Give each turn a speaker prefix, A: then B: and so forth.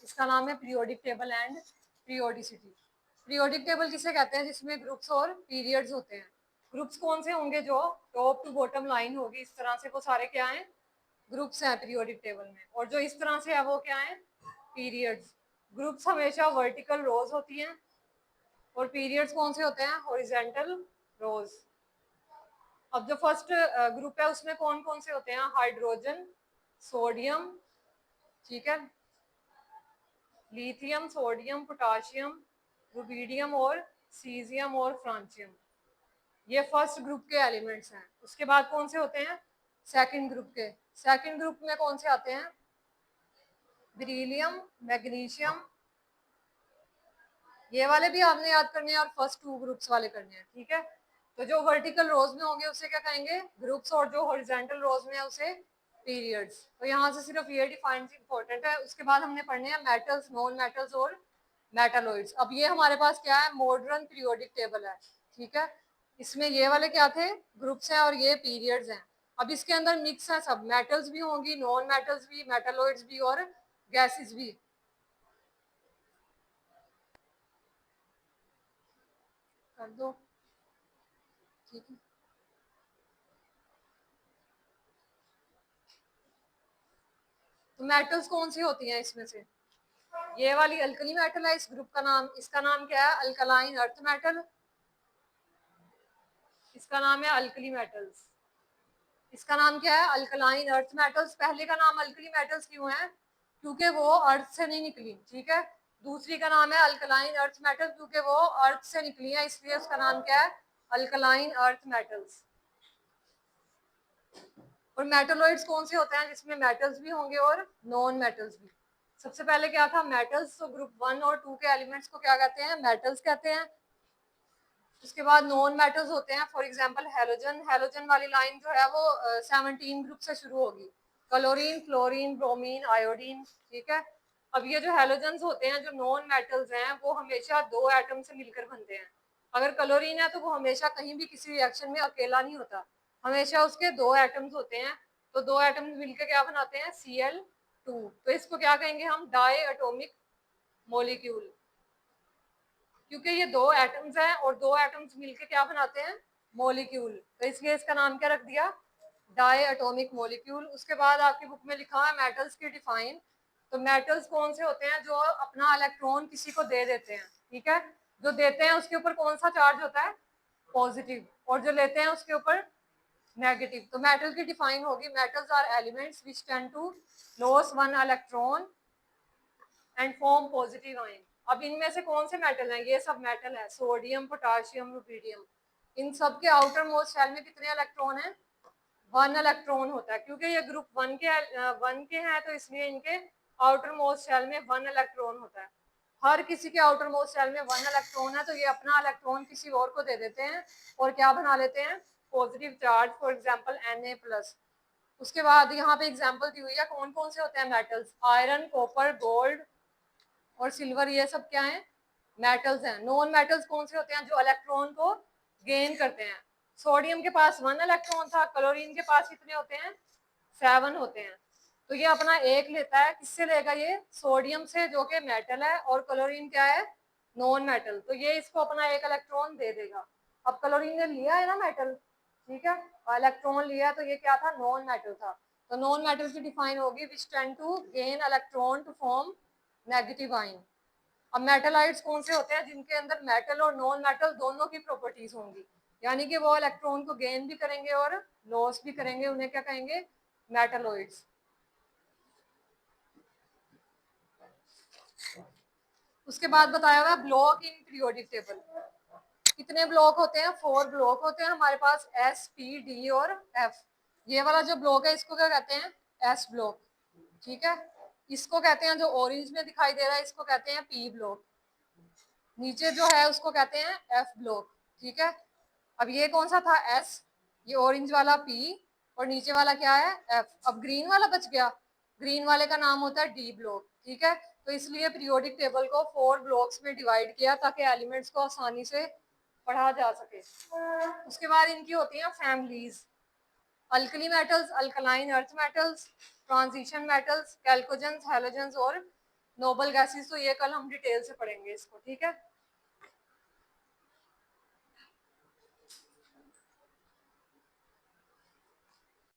A: इसका नाम है periodic table and periodicity. Periodic table किसे कहते हैं? जिसमें ग्रुप्स और पीरियड्स होते हैं। ग्रुप्स कौन से होंगे? जो टॉप टू बॉटम लाइन होगी इस तरह से, वो सारे क्या हैं? ग्रुप्स हैं पीरियोडिक टेबल में। और जो इस तरह से है वो क्या है? पीरियड्स। ग्रुप्स हमेशा वर्टिकल रोज होती हैं और पीरियड्स कौन से होते हैं? हॉरिजॉन्टल रोज। अब जो फर्स्ट ग्रुप है उसमें कौन कौन से होते हैं? हाइड्रोजन, सोडियम, ठीक है, लिथियम, सोडियम, पोटाशियम, रुबीडियम और सीजियम और फ्रांसियम। ये फर्स्ट ग्रुप के एलिमेंट्स हैं। उसके बाद कौन से होते हैं? सेकंड ग्रुप के। सेकंड ग्रुप में कौन से आते हैं? Beryllium, magnesium. ये वाले भी आपने याद करने हैं और फर्स्ट टू ग्रुप्स वाले करने हैं, ठीक है। तो जो वर्टिकल रोज में होंगे उसे क्या कहेंगे? ग्रुप्स, और जो हॉरिजॉन्टल रोज में है उसे पीरियड्स। तो यहाँ से सिर्फ ये डिफाइन इंपॉर्टेंट है। उसके बाद हमने पढ़ने हैं मेटल्स, नॉन मेटल्स और मेटालॉइड्स। अब ये हमारे पास क्या है? मॉडर्न पीरियोडिक टेबल है, ठीक है। इसमें ये वाले क्या थे? ग्रुप्स हैं और ये पीरियड्स हैं। अब इसके अंदर मिक्स है सब, मेटल्स भी होंगी, नॉन मेटल्स भी, मेटालॉइड्स भी और गैसेस भी। कर दो, ठीक है। तो मेटल्स कौन सी होती हैं इसमें से? ये वाली अल्कली मेटल है इस ग्रुप का नाम। इसका नाम क्या है? Alkaline earth metal. इसका नाम है अल्कली मेटल्स। इसका नाम क्या है? Alkaline earth metals. पहले का नाम अल्कली मेटल्स क्यों है? क्योंकि वो अर्थ से नहीं निकली, ठीक है। दूसरी का नाम है अल्कलाइन अर्थ मेटल क्योंकि वो अर्थ से निकली है, इसलिए उसका नाम क्या है? Alkaline earth metals. और मेटलॉइड्स कौन से होते हैं? जिसमें मेटल्स भी होंगे और नॉन मेटल्स भी। सबसे पहले क्या था? मेटल्स। तो ग्रुप 1 और 2 के एलिमेंट्स को क्या कहते हैं? मेटल्स कहते हैं। उसके बाद नॉन मेटल्स होते हैं, फॉर एग्जांपल हैलोजन। हैलोजन वाली लाइन जो है वो 17 ग्रुप से शुरू होगी। क्लोरीन, फ्लोरीन, ब्रोमीन, आयोडीन, ठीक है। अब ये जो हैलोजन्स होते हैं, जो नॉन मेटल्स हैं, वो हमेशा दो एटम से मिलकर बनते हैं। अगर क्लोरीन है तो वो हमेशा कहीं भी किसी रिएक्शन में अकेला नहीं होता, हमेशा उसके दो एटम्स होते हैं। तो दो एटम्स मिलकर क्या बनाते हैं? Cl2। तो इसको क्या कहेंगे हम? Diatomic molecule. क्योंकि ये दो एटम्स हैं और दो एटम्स मिलके क्या बनाते हैं? मॉलिक्यूल। तो इसलिए इसका नाम क्या रख दिया? Diatomic molecule. उसके बाद आपकी बुक में लिखा है मेटल्स की डिफाइन। तो मेटल्स कौन से होते हैं? जो अपना इलेक्ट्रॉन किसी को दे देते हैं, ठीक है। जो देते हैं उसके ऊपर कौन सा चार्ज होता है? पॉजिटिव। और जो लेते हैं उसके ऊपर नेगेटिव। तो मेटल की डिफाइन होगी, metals are elements which tend to lose one electron and form positive ion. अब इनमें से कौन से मेटल हैं? ये सब मेटल है, सोडियम, पोटाशियम, रुबीडियम। इन सब के आउटर मोस्ट शेल में कितने इलेक्ट्रॉन हैं? 1 इलेक्ट्रॉन होता है। क्योंकि ये ग्रुप 1 के हैं तो इसलिए इनके आउटर मोस्ट शेल में 1 इलेक्ट्रॉन होता है। हर किसी के आउटर मोस्ट शेल में 1 इलेक्ट्रॉन है, तो ये अपना इलेक्ट्रॉन किसी और को दे देते हैं और क्या बना लेते हैं? Positive charge, for example Na+। उसके बाद यहाँ पे एग्जाम्पल दी हुई है कौन कौन से होते हैं मेटल्स। आयरन, कॉपर, गोल्ड और सिल्वर, ये सब क्या है? मेटल्स हैं। नॉन मेटल्स कौन से होते हैं? जो इलेक्ट्रॉन को गेन करते हैं। सोडियम के पास 1 इलेक्ट्रॉन था, क्लोरीन के पास कितने होते हैं? 7 होते हैं। तो ये अपना एक लेता है, किससे लेगा ये? सोडियम से, जो कि मेटल है, और क्लोरीन क्या है? Non metal. तो ये इसको अपना एक इलेक्ट्रॉन दे देगा। अब क्लोरीन ने लिया है ना मेटल, ठीक है, और इलेक्ट्रॉन लिया, तो ये क्या था? नॉन मेटल था। तो नॉन मेटल की डिफाइन होगी which tend to gain electron to form negative ion. अब मेटलाइट्स कौन से होते हैं? जिनके अंदर मेटल और नॉन मेटल दोनों की प्रॉपर्टीज होंगी, यानी कि वो इलेक्ट्रॉन को गेन भी करेंगे और लॉस भी करेंगे। उन्हें क्या कहेंगे? मेटलॉइड्स। उसके बाद बताया हुआ ब्लॉक इन पीरियोडिक टेबल। कितने ब्लॉक होते हैं? 4 ब्लॉक होते हैं हमारे पास, S, P, D और F। ये वाला जो ब्लॉक है इसको क्या कहते हैं? S ब्लॉक, ठीक है। इसको कहते हैं, जो ऑरेंज में दिखाई दे रहा है, इसको कहते हैं P ब्लॉक। नीचे जो है उसको कहते हैं F ब्लॉक, ठीक है। अब ये कौन सा था? S, ये ऑरेंज वाला P, और नीचे वाला क्या है? F। अब ग्रीन वाला बच गया, ग्रीन वाले का नाम होता है D ब्लॉक, ठीक है। तो इसलिए पीरियोडिक टेबल को 4 ब्लॉक्स में डिवाइड किया ताकि एलिमेंट्स को आसानी से पढ़ा जा सके। उसके बाद इनकी होती हैं families. Alkali metals, alkaline earth metals, transition metals, chalcogens, halogens और नोबल गैसेस तो ये कल हम डिटेल से पढ़ेंगे इसको, ठीक है।